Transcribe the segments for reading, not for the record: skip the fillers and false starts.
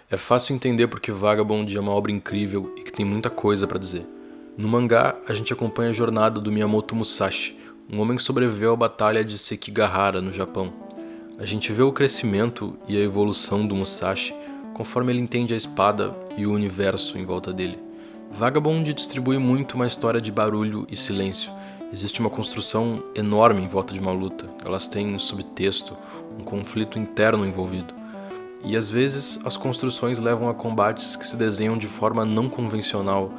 É fácil entender porque Vagabond é uma obra incrível e que tem muita coisa pra dizer. No mangá, a gente acompanha a jornada do Miyamoto Musashi, um homem que sobreviveu à batalha de Sekigahara, no Japão. A gente vê o crescimento e a evolução do Musashi conforme ele entende a espada e o universo em volta dele. Vagabond distribui muito uma história de barulho e silêncio. Existe uma construção enorme em volta de uma luta. Elas têm um subtexto, um conflito interno envolvido. E às vezes as construções levam a combates que se desenham de forma não convencional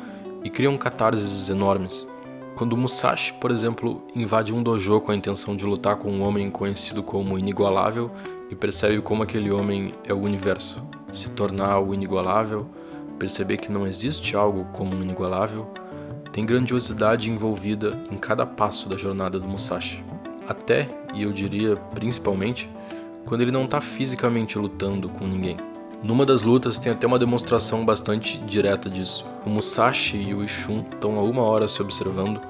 e criam catarses enormes. Quando Musashi, por exemplo, invade um dojo com a intenção de lutar com um homem conhecido como inigualável e percebe como aquele homem é o universo. Se tornar o inigualável, perceber que não existe algo como um inigualável, tem grandiosidade envolvida em cada passo da jornada do Musashi. Até, e eu diria principalmente, quando ele não está fisicamente lutando com ninguém. Numa das lutas tem até uma demonstração bastante direta disso. O Musashi e o Ishun estão há 1 hora se observando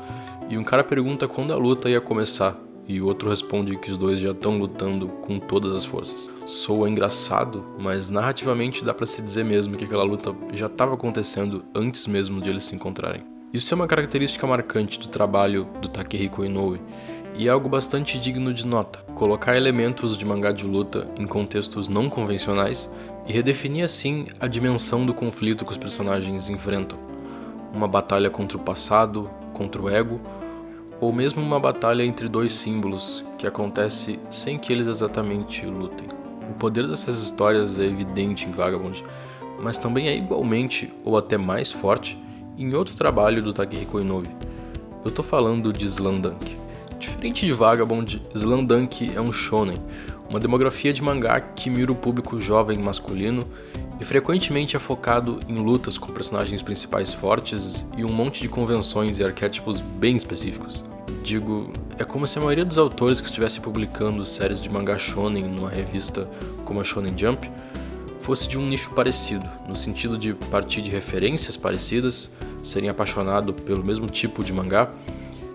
e um cara pergunta quando a luta ia começar e o outro responde que os dois já estão lutando com todas as forças. Soa engraçado, mas narrativamente dá pra se dizer mesmo que aquela luta já estava acontecendo antes mesmo de eles se encontrarem. Isso é uma característica marcante do trabalho do Takehiko Inoue, e é algo bastante digno de nota. Colocar elementos de mangá de luta em contextos não convencionais e redefinir assim a dimensão do conflito que os personagens enfrentam. Uma batalha contra o passado, contra o ego, ou mesmo uma batalha entre dois símbolos que acontece sem que eles exatamente lutem. O poder dessas histórias é evidente em Vagabond, mas também é igualmente ou até mais forte em outro trabalho do Takehiko Inoue. Eu tô falando de Slamdunk. Diferente de Vagabond, Slamdunk é um shonen, uma demografia de mangá que mira o público jovem masculino e frequentemente é focado em lutas com personagens principais fortes e um monte de convenções e arquétipos bem específicos. Digo, é como se a maioria dos autores que estivesse publicando séries de mangá shonen numa revista como a Shonen Jump fosse de um nicho parecido, no sentido de partir de referências parecidas, serem apaixonados pelo mesmo tipo de mangá,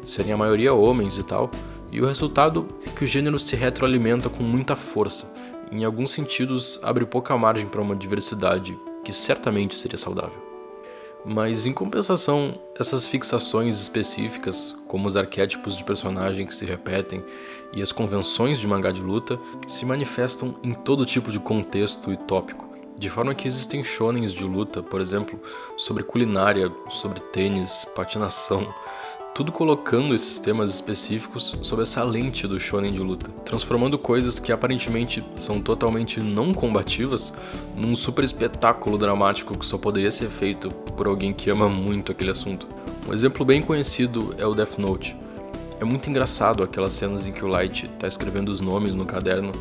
serem a maioria homens e tal, e o resultado é que o gênero se retroalimenta com muita força. Em alguns sentidos, abre pouca margem para uma diversidade que certamente seria saudável. Mas, em compensação, essas fixações específicas, como os arquétipos de personagem que se repetem e as convenções de mangá de luta, se manifestam em todo tipo de contexto e tópico, de forma que existem shonens de luta, por exemplo, sobre culinária, sobre tênis, patinação, tudo colocando esses temas específicos sob essa lente do shonen de luta, transformando coisas que aparentemente são totalmente não combativas num super espetáculo dramático que só poderia ser feito por alguém que ama muito aquele assunto. Um exemplo bem conhecido é o Death Note. É muito engraçado aquelas cenas em que o Light está escrevendo os nomes no caderno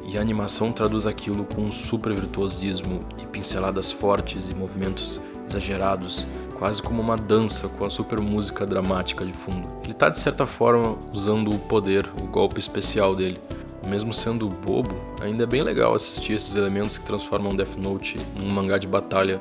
e a animação traduz aquilo com um super virtuosismo e pinceladas fortes e movimentos exagerados, quase como uma dança com a super música dramática de fundo. Ele tá de certa forma usando o poder, o golpe especial dele. Mesmo sendo bobo, ainda é bem legal assistir esses elementos que transformam Death Note num mangá de batalha,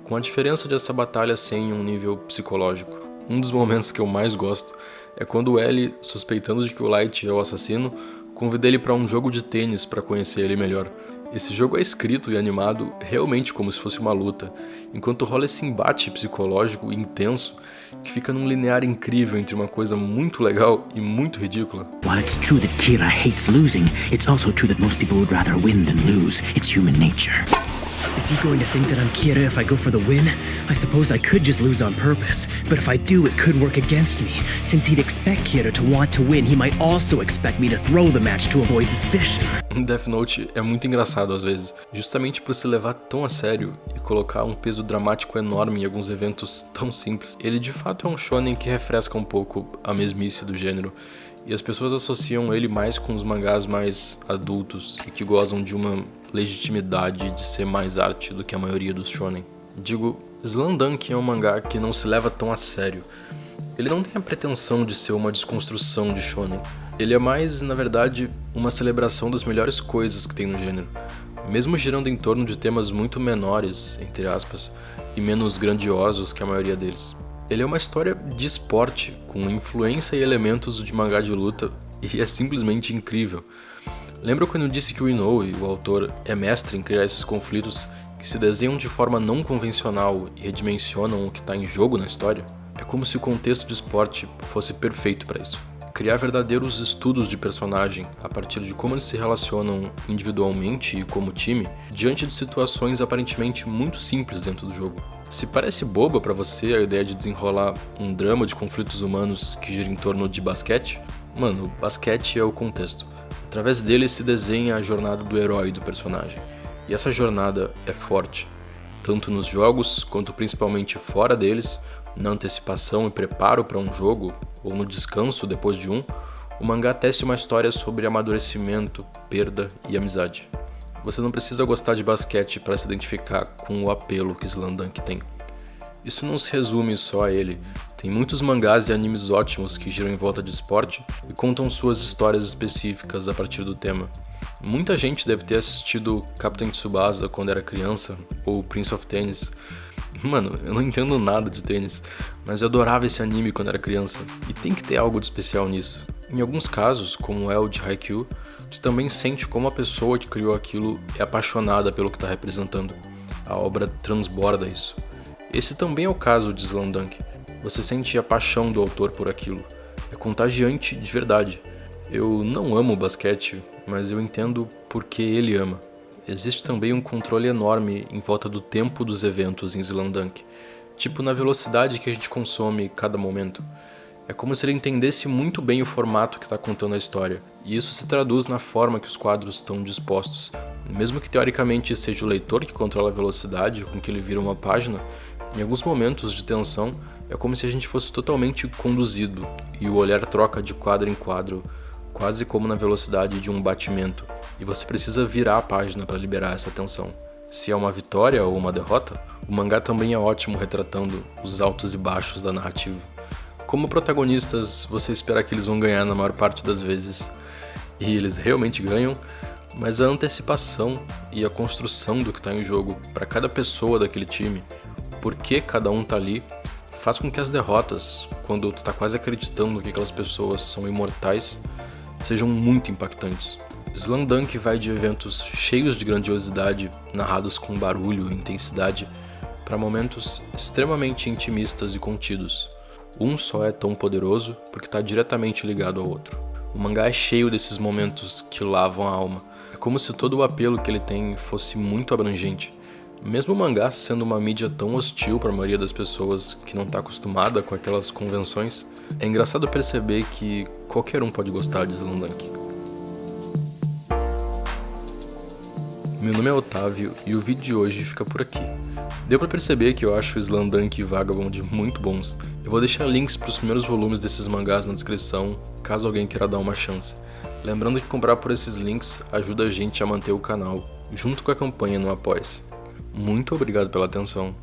com a diferença de essa batalha ser em um nível psicológico. Um dos momentos que eu mais gosto é quando o L, suspeitando de que o Light é o assassino, convida ele para um jogo de tênis para conhecer ele melhor. Esse jogo é escrito e animado realmente como se fosse uma luta, enquanto rola esse embate psicológico intenso que fica num linear incrível entre uma coisa muito legal e muito ridícula. While it's true that Kira hates losing, it's also true that most people would rather win than lose. It's human nature. Is he going to think that I'm Kira if I go for the win? I suppose I could just lose on purpose, but if I do, it could work against me. Since he'd expect Kira to want to win, he might also expect me to throw the match to avoid suspicion. Death Note é muito engraçado às vezes, justamente por se levar tão a sério e colocar um peso dramático enorme em alguns eventos tão simples. Ele de fato é um shonen que refresca um pouco a mesmice do gênero, e as pessoas associam ele mais com os mangás mais adultos e que gozam de uma legitimidade de ser mais arte do que a maioria dos shonen. Digo, Slamdunk é um mangá que não se leva tão a sério. Ele não tem a pretensão de ser uma desconstrução de shonen. Ele é mais, na verdade, uma celebração das melhores coisas que tem no gênero, mesmo girando em torno de temas muito menores, entre aspas, e menos grandiosos que a maioria deles. Ele é uma história de esporte, com influência e elementos de mangá de luta, e é simplesmente incrível. Lembra quando eu disse que o Inoue, o autor, é mestre em criar esses conflitos que se desenham de forma não convencional e redimensionam o que está em jogo na história, é como se o contexto de esporte fosse perfeito para isso. Criar verdadeiros estudos de personagem a partir de como eles se relacionam individualmente e como time, diante de situações aparentemente muito simples dentro do jogo. Se parece boba para você a ideia de desenrolar um drama de conflitos humanos que gira em torno de basquete, mano, basquete é o contexto. Através dele se desenha a jornada do herói do personagem. E essa jornada é forte, tanto nos jogos quanto principalmente fora deles, na antecipação e preparo para um jogo, ou no descanso depois de um, o mangá tece uma história sobre amadurecimento, perda e amizade. Você não precisa gostar de basquete para se identificar com o apelo que Slamdunk tem. Isso não se resume só a ele, tem muitos mangás e animes ótimos que giram em volta de esporte e contam suas histórias específicas a partir do tema. Muita gente deve ter assistido Captain Tsubasa quando era criança, ou Prince of Tennis. Mano, eu não entendo nada de tênis, mas eu adorava esse anime quando era criança, e tem que ter algo de especial nisso. Em alguns casos, como é o de Haikyuu, tu também sente como a pessoa que criou aquilo é apaixonada pelo que está representando. A obra transborda isso. Esse também é o caso de Slamdunk. Você sente a paixão do autor por aquilo. É contagiante de verdade. Eu não amo basquete, mas eu entendo por que ele ama. Existe também um controle enorme em volta do tempo dos eventos em Slamdunk, tipo na velocidade que a gente consome cada momento. É como se ele entendesse muito bem o formato que está contando a história, e isso se traduz na forma que os quadros estão dispostos. Mesmo que teoricamente seja o leitor que controla a velocidade com que ele vira uma página, em alguns momentos de tensão é como se a gente fosse totalmente conduzido, e o olhar troca de quadro em quadro, quase como na velocidade de um batimento, e você precisa virar a página para liberar essa tensão. Se é uma vitória ou uma derrota, o mangá também é ótimo retratando os altos e baixos da narrativa. Como protagonistas, você espera que eles vão ganhar na maior parte das vezes, e eles realmente ganham, mas a antecipação e a construção do que está em jogo para cada pessoa daquele time, por que cada um tá ali, faz com que as derrotas, quando tu tá quase acreditando que aquelas pessoas são imortais, sejam muito impactantes. Slamdunk vai de eventos cheios de grandiosidade, narrados com barulho e intensidade, para momentos extremamente intimistas e contidos. Um só é tão poderoso porque está diretamente ligado ao outro. O mangá é cheio desses momentos que lavam a alma. É como se todo o apelo que ele tem fosse muito abrangente. Mesmo o mangá sendo uma mídia tão hostil para a maioria das pessoas que não está acostumada com aquelas convenções, é engraçado perceber que qualquer um pode gostar de Slamdunk. Meu nome é Otávio e o vídeo de hoje fica por aqui. Deu pra perceber que eu acho o Slamdunk e Vagabond muito bons. Eu vou deixar links para os primeiros volumes desses mangás na descrição, caso alguém queira dar uma chance. Lembrando que comprar por esses links ajuda a gente a manter o canal, junto com a campanha no Apoia-se. Muito obrigado pela atenção.